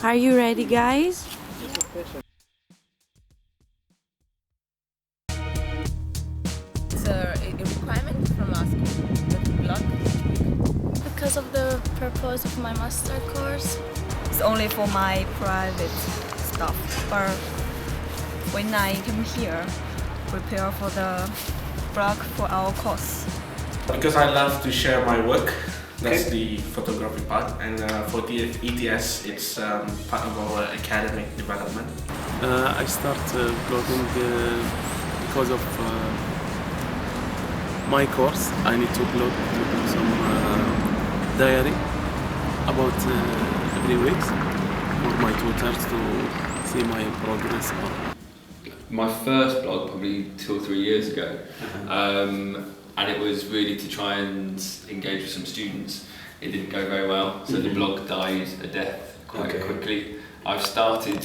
Are you ready, guys? It's a requirement from our school, the blog. Because of the purpose of my master course. It's only for my private stuff, but when I came here, prepare for the blog for our course. Because I love to share my work, that's the photography part, and for the ETS, it's part of our academic development. I start blogging because of my course. I need to blog some diary about every week for my tutors to see my progress. My first blog probably 2 or 3 years ago, and it was really to try and engage with some students. It didn't go very well, so the blog died a death quite quickly. I've started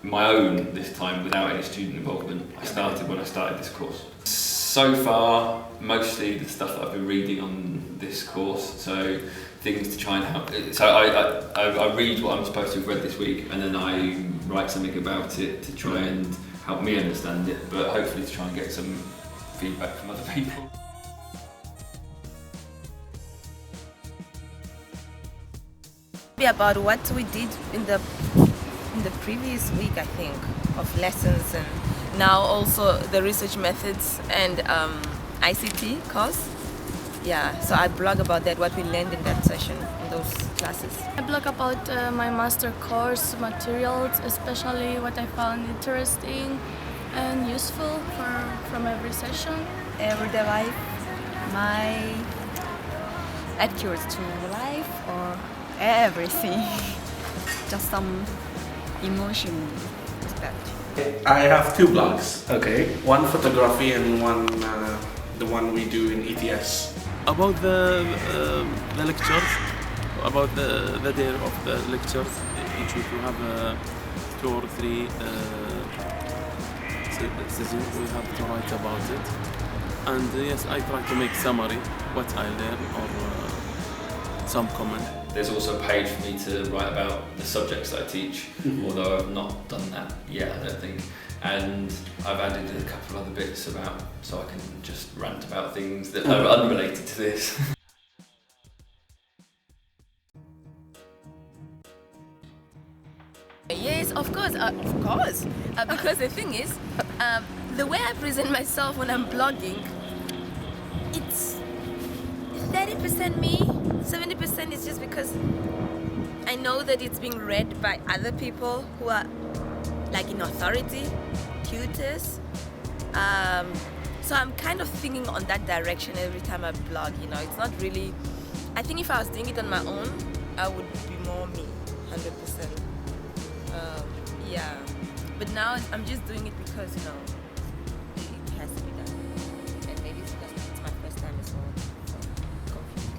my own this time without any student involvement. I started when I started this course. So far, mostly the stuff that I've been reading on this course, so things to try and help. So I read what I'm supposed to have read this week, and then I write something about it to try and help me understand it, but hopefully to try and get some feedback from other people. About what we did in the previous week, I think, of lessons, and now also the research methods and ICT course. Yeah, so I blog about that, what we learned in that session, in those classes. I blog about my master course materials, especially what I found interesting and useful from every session. Everyday life, my attitude to life, or everything. Just some emotion aspect. I have 2 blogs. Okay. One photography and one the one we do in ETS. About the lectures, about the day of the lectures, each week we have 2 or 3 sessions we have to write about it. And yes, I try to make summary what I learn or some comment. There's also a page for me to write about the subjects that I teach, although I've not done that yet, I don't think. And I've added a couple of other bits about, so I can just rant about things that are unrelated to this. Yes, of course. Because the thing is, the way I present myself when I'm blogging, it's 30% me, 70% is just because I know that it's being read by other people who are like in authority, tutors. So I'm kind of thinking on that direction every time I blog, you know. It's not really, I think if I was doing it on my own, I would be more me, 100%. Yeah, but now I'm just doing it because, you know, it has to be done. And maybe it's because it's my first time as well. So, confused.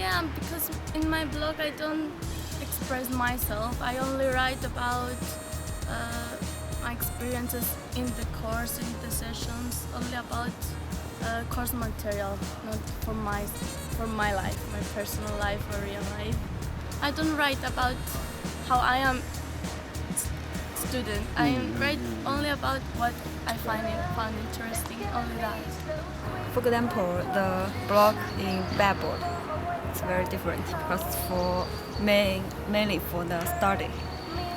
Yeah, because in my blog I don't express myself. I only write about my experiences in the course, in the sessions, only about course material, not for my life, my personal life or real life. I don't write about how I am student. I write only about what I found interesting, only that. For example, the blog in Babel, it's very different because for mainly for the study.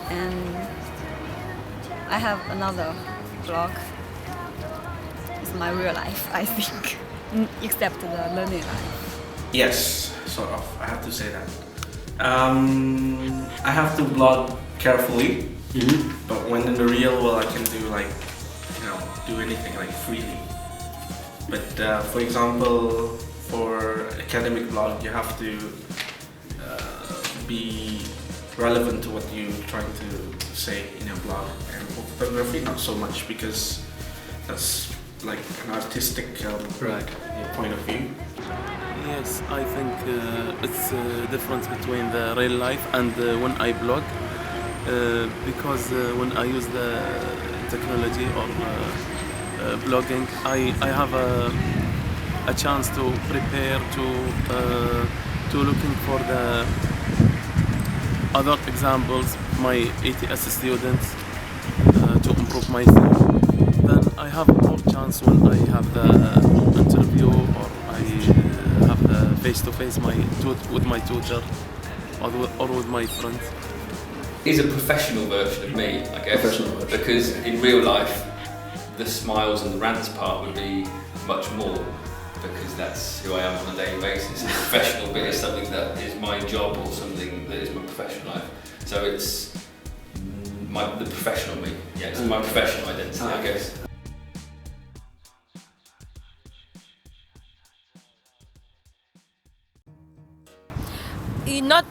And I have another blog. It's my real life, I think, except the learning life. Yes, sort of. I have to say that. I have to blog carefully, but when in the real world, I can do like, you know, do anything like freely. But for example, for academic blog, you have to be relevant to what you're trying to say in your blog. And for photography, not so much, because that's like an artistic point of view. Yes, I think it's a difference between the real life and when I blog, because when I use the technology or blogging, I have a chance to prepare, to looking for the other examples my ATS students to improve myself, then I have more chance when I have the interview or I have the face-to-face with my tutor or with my friends. He's a professional version of me, I guess. Professional version. Because in real life, the smiles and the rants part would be much more, because that's who I am on a daily basis. The professional bit is something that is my job or something that is my professional life. So it's the professional me. Yeah, it's my professional identity, I guess. Not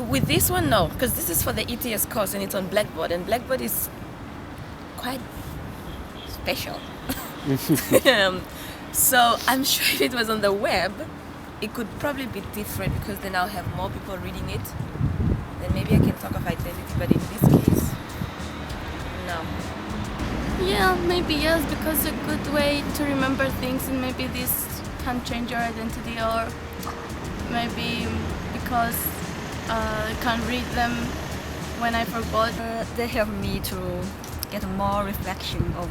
with this one, no, because this is for the ETS course and it's on Blackboard, and Blackboard is quite special. So I'm sure if it was on the web, it could probably be different, because then I'll have more people reading it. Then maybe I can talk of identity, but in this case, no. Yeah, maybe yes, because a good way to remember things, and maybe this can change your identity, or maybe because I can read them when I forgot. They help me to get more reflection of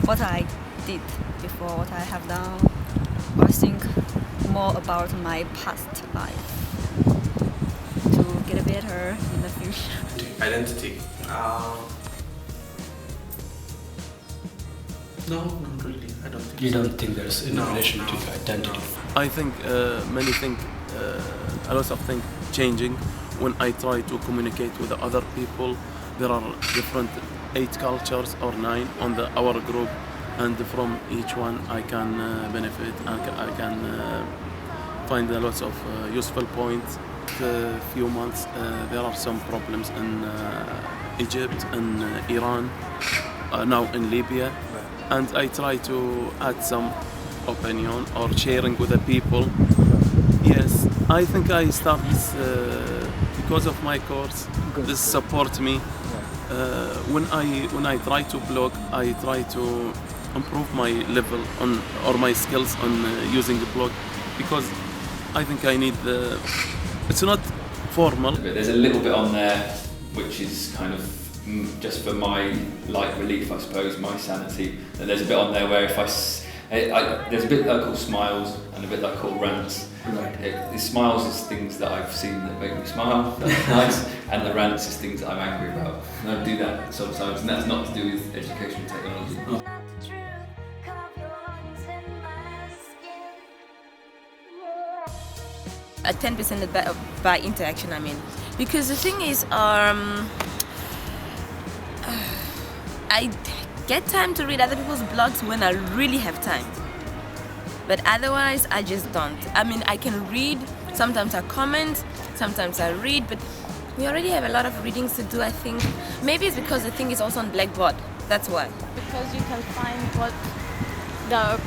what I did before, what I have done, or think more about my past life to get better in the future. Identity. No, not really. I don't think You so. don't think there's in relation to the identity? I think a lot of things changing when I try to communicate with the other people. There are different 8 cultures or 9 on our group, and from each one I can benefit, and I can find a lot of useful points. A few months there are some problems in Egypt and Iran, now in Libya, and I try to add some opinion or sharing with the people. Yes, I think I start this because of my course. This support me. When I try to blog, I try to improve my level or my skills on using the blog, because I think I need it's not formal. There's a little bit on there which is kind of just for my light relief, I suppose, my sanity. And there's a bit on there where if there's a bit that I call smiles and a bit that I call rants. Right. The smiles is things that I've seen that make me smile, that's nice, and the rants is things that I'm angry about. And I do that sometimes, and that's not to do with education and technology. Oh. At 10% by interaction, I mean, because the thing is, I get time to read other people's blogs when I really have time, but otherwise I just don't. I mean, I can read, sometimes I comment, sometimes I read, but we already have a lot of readings to do, I think. Maybe it's because the thing is also on Blackboard, that's why. Because you can find what the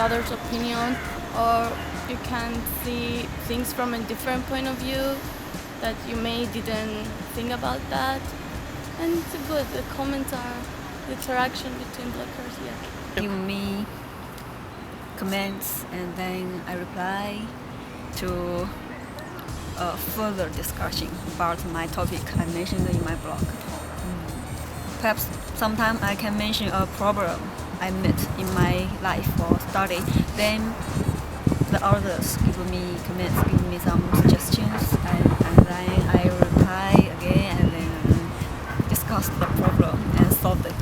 other's opinion, or you can see things from a different point of view that you didn't think about that. And it's good, the comments are the interaction between bloggers, yeah. Give me comments, and then I reply to a further discussion about my topic I mentioned in my blog. Perhaps sometime I can mention a problem I met in my life or study. Then the others give me comments, give me some suggestions, and then I reply again, and then discuss the problem and solve it.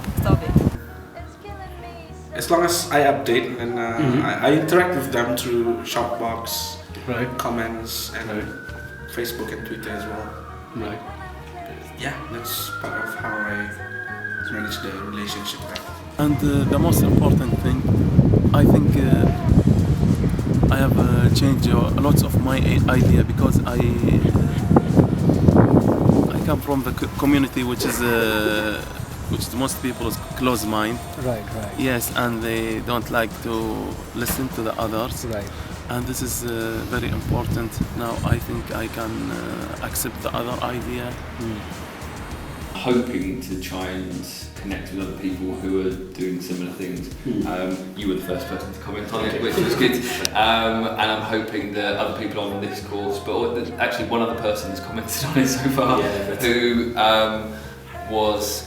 As long as I update, and I interact with them through Shoutbox, Right. comments, and Facebook and Twitter as well. Right. Yeah, that's part of how I manage the relationship there. And the most important thing, I think I have changed a lot of my idea, because I come from the community which is most people's close mind. Right. Yes, and they don't like to listen to the others. Right. And this is very important. Now I think I can accept the other idea. hoping to try and connect with other people who are doing similar things. You were the first person to comment on it, which was good. And I'm hoping that other people on this course, but actually one other person has commented on it so far, who was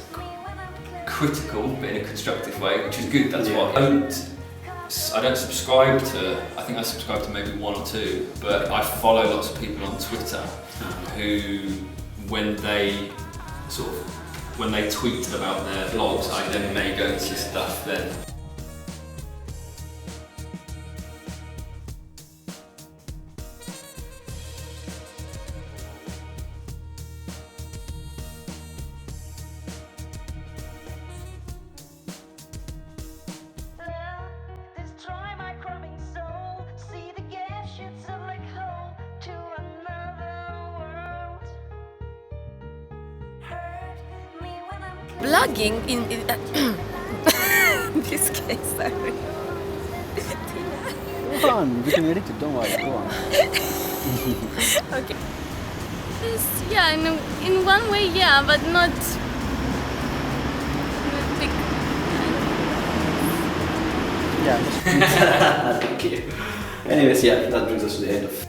critical but in a constructive way, which is good. That's what I don't subscribe to. I think I subscribe to maybe one or two, but I follow lots of people on Twitter who, when they tweet about their blogs, I then may go to stuff then. Blogging in this case, sorry. Go on, we can edit it, don't worry, go on. Okay. In one way, yeah, but not big. Yeah. Thank you. Anyways, yeah, that brings us to the end of